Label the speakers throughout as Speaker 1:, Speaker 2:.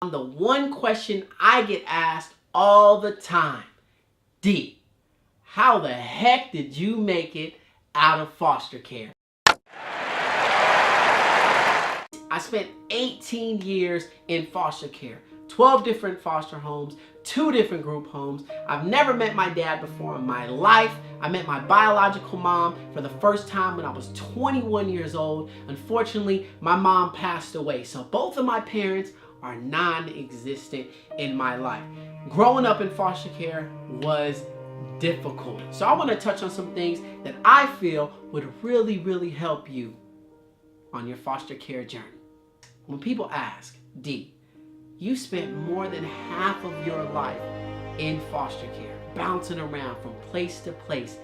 Speaker 1: The one question I get asked all the time: D, how the heck did you make it out of foster care? I spent 18 years in foster care, 12 different foster homes, 2 different group homes. I've never met my dad before in my life. I met my biological mom for the first time when I was 21 years old. Unfortunately, my mom passed away, so both of my parents are non-existent in my life. Growing up in foster care was difficult. So I want to touch on some things that I feel would really help you on your foster care journey. When people ask, D, you spent more than half of your life in foster care, bouncing around from place to place.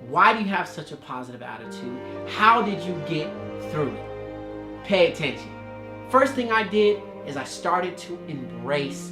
Speaker 1: Why do you have such a positive attitude? How did you get through it? Pay attention. First thing I did is I started to embrace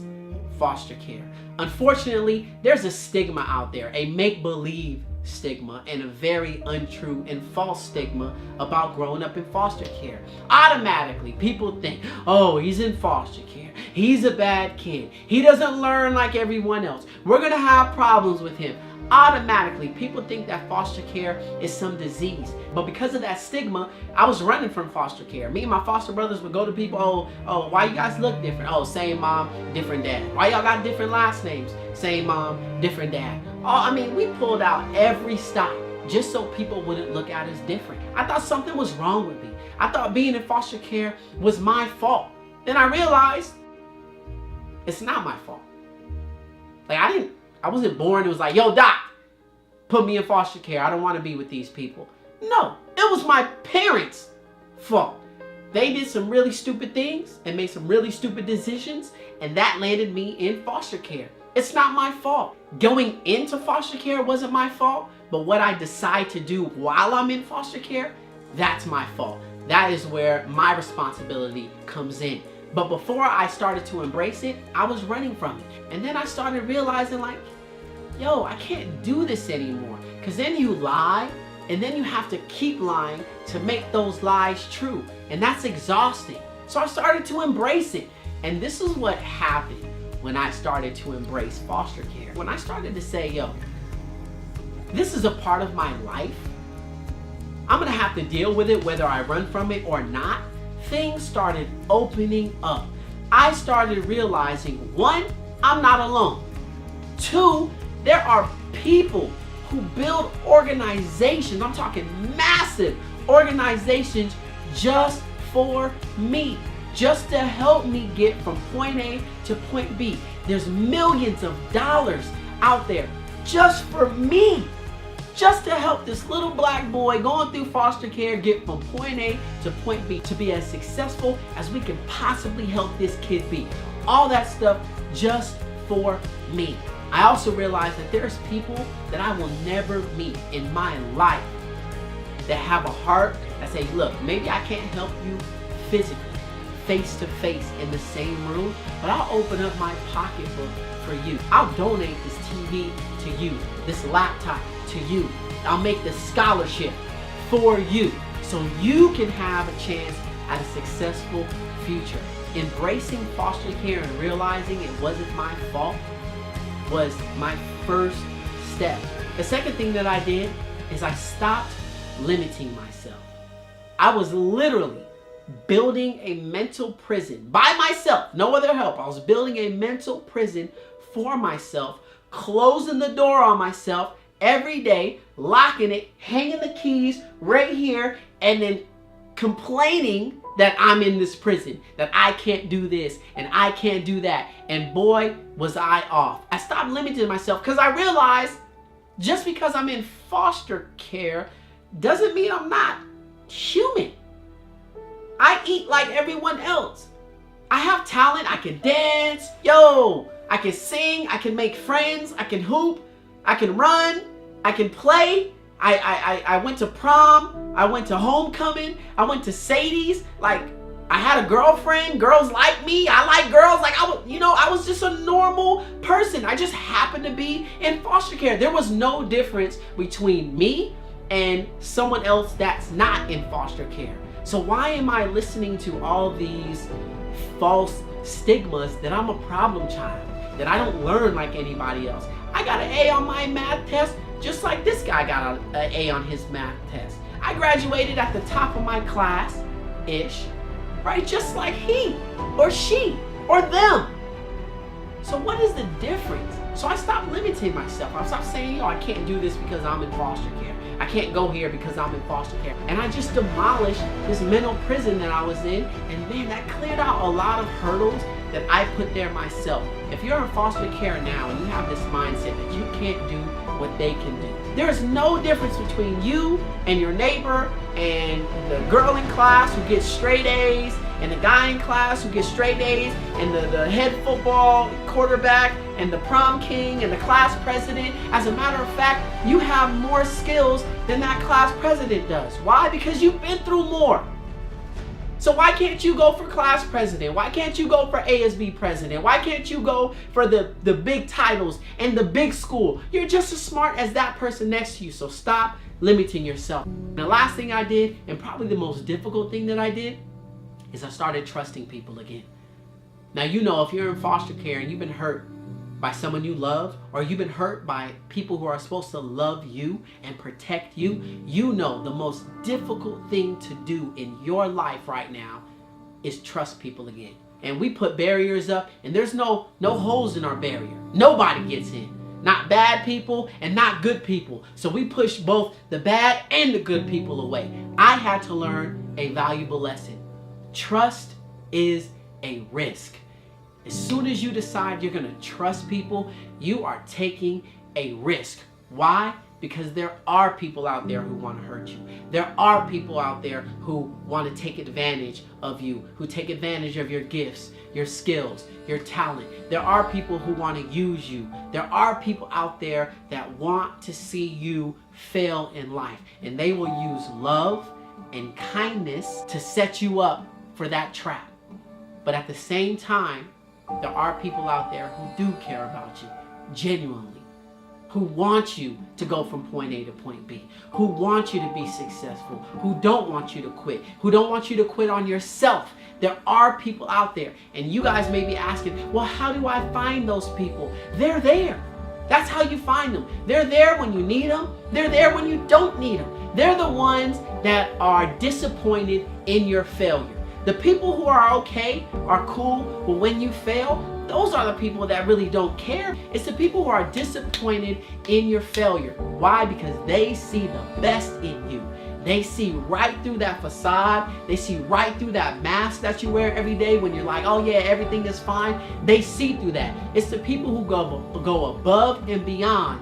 Speaker 1: foster care. Unfortunately, there's a stigma out there, a make-believe stigma and a very untrue and false stigma about growing up in foster care. Automatically, people think, oh, he's in foster care. He's a bad kid. He doesn't learn like everyone else. We're going to have problems with him. Automatically, people think that foster care is some disease. But because of that stigma, I was running from foster care. Me and my foster brothers would go to people, oh, why you guys look different? Oh, same mom, different dad. Why y'all got different last names? Same mom, different dad. Oh, we pulled out every stop just so people wouldn't look at us different. I thought something was wrong with me. I thought being in foster care was my fault. Then I realized it's not my fault. I wasn't born, it was like, yo, doc, put me in foster care. I don't want to be with these people. No, it was my parents' fault. They did some really stupid things and made some really stupid decisions, and that landed me in foster care. It's not my fault. Going into foster care wasn't my fault, but what I decide to do while I'm in foster care, that's my fault. That is where my responsibility comes in. But before I started to embrace it, I was running from it. And then I started realizing, like, yo, I can't do this anymore. Because then you lie, and then you have to keep lying to make those lies true. And that's exhausting. So I started to embrace it. And this is what happened when I started to embrace foster care. When I started to say, yo, this is a part of my life. I'm gonna have to deal with it whether I run from it or not. Things started opening up. I started realizing, 1, I'm not alone. 2, there are people who build organizations, I'm talking massive organizations, just for me, just to help me get from point A to point B. There's millions of dollars out there just for me, just to help this little black boy going through foster care get from point A to point B to be as successful as we can possibly help this kid be. All that stuff just for me. I also realized that there's people that I will never meet in my life that have a heart that say, look, maybe I can't help you physically, face to face in the same room, but I'll open up my pocketbook for you. I'll donate this TV to you, this laptop to you. I'll make this scholarship for you so you can have a chance at a successful future. Embracing foster care and realizing it wasn't my fault was my first step. The second thing that I did is I stopped limiting myself. I was literally building a mental prison by myself, no other help. I was building a mental prison for myself, closing the door on myself every day, locking it, hanging the keys right here, and then complaining that I'm in this prison, that I can't do this and I can't do that. And boy, was I off. I stopped limiting myself because I realized just because I'm in foster care doesn't mean I'm not human. I eat like everyone else. I have talent. I can dance. Yo, I can sing. I can make friends. I can hoop. I can run. I can play. I went to prom. I went to homecoming. I went to Sadie's. Like, I had a girlfriend. Girls like me. I like girls. Like, I was just a normal person. I just happened to be in foster care. There was no difference between me and someone else that's not in foster care. So why am I listening to all these false stigmas that I'm a problem child, that I don't learn like anybody else. I got an A on my math test, just like this guy got an A on his math test. I graduated at the top of my class-ish, right? Just like he or she or them. So what is the difference? So I stopped limiting myself. I stopped saying, I can't do this because I'm in foster care. I can't go here because I'm in foster care. And I just demolished this mental prison that I was in. And man, that cleared out a lot of hurdles that I put there myself. If you're in foster care now and you have this mindset that you can't do what they can do, there is no difference between you and your neighbor and the girl in class who gets straight A's and the guy in class who gets straight A's and the head football quarterback and the prom king and the class president. As a matter of fact, you have more skills than that class president does. Why? Because you've been through more. So why can't you go for class president? Why can't you go for ASB president? Why can't you go for the big titles and the big school? You're just as smart as that person next to you. So stop limiting yourself. The last thing I did, and probably the most difficult thing that I did, is I started trusting people again. Now, you know, if you're in foster care and you've been hurt by someone you love, or you've been hurt by people who are supposed to love you and protect you, you know the most difficult thing to do in your life right now is trust people again. And we put barriers up, and there's no holes in our barrier. Nobody gets in. Not bad people and not good people. So we push both the bad and the good people away. I had to learn a valuable lesson. Trust is a risk. As soon as you decide you're going to trust people, you are taking a risk. Why? Because there are people out there who want to hurt you. There are people out there who want to take advantage of you, who take advantage of your gifts, your skills, your talent. There are people who want to use you. There are people out there that want to see you fail in life. And they will use love and kindness to set you up for that trap. But at the same time, there are people out there who do care about you, genuinely, who want you to go from point A to point B, who want you to be successful, who don't want you to quit, who don't want you to quit on yourself. There are people out there, and you guys may be asking, well, how do I find those people? They're there. That's how you find them. They're there when you need them. They're there when you don't need them. They're the ones that are disappointed in your failure. The people who are okay, are cool, but when you fail, those are the people that really don't care. It's the people who are disappointed in your failure. Why? Because they see the best in you. They see right through that facade. They see right through that mask that you wear every day when you're like, oh yeah, everything is fine. They see through that. It's the people who go above and beyond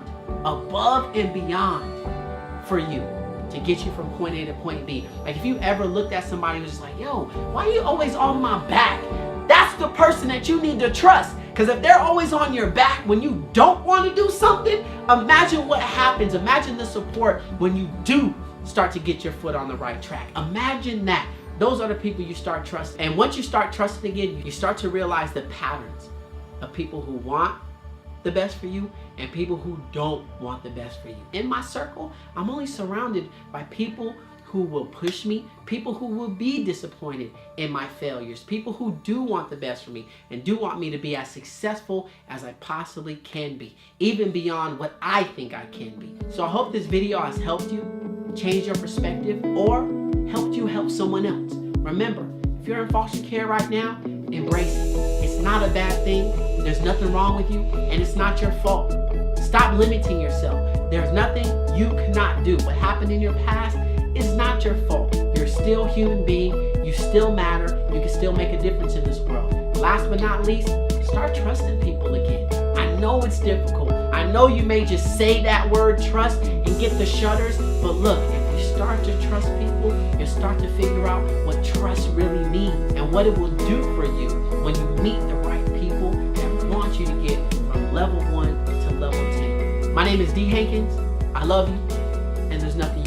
Speaker 1: for you, to get you from point A to point B. Like if you ever looked at somebody who's just like, yo, why are you always on my back? That's the person that you need to trust. Because if they're always on your back when you don't want to do something, imagine what happens. Imagine the support when you do start to get your foot on the right track. Imagine that. Those are the people you start trusting. And once you start trusting again, you start to realize the patterns of people who want the best for you and people who don't want the best for you. In my circle, I'm only surrounded by people who will push me, people who will be disappointed in my failures, people who do want the best for me and do want me to be as successful as I possibly can be, even beyond what I think I can be. So I hope this video has helped you change your perspective or helped you help someone else. Remember, if you're in foster care right now, embrace it. It's not a bad thing. There's nothing wrong with you, and it's not your fault. Stop limiting yourself. There's nothing you cannot do. What happened in your past is not your fault. You're still a human being. You still matter. You can still make a difference in this world. Last but not least, start trusting people again. I know it's difficult. I know you may just say that word trust and get the shudders, but look, if you start to trust people, you'll start to figure out what trust really means and what it will do for you when you meet the right people that want you to get from level 1 to level 10. My name is Dee Hankins. I love you, and there's nothing you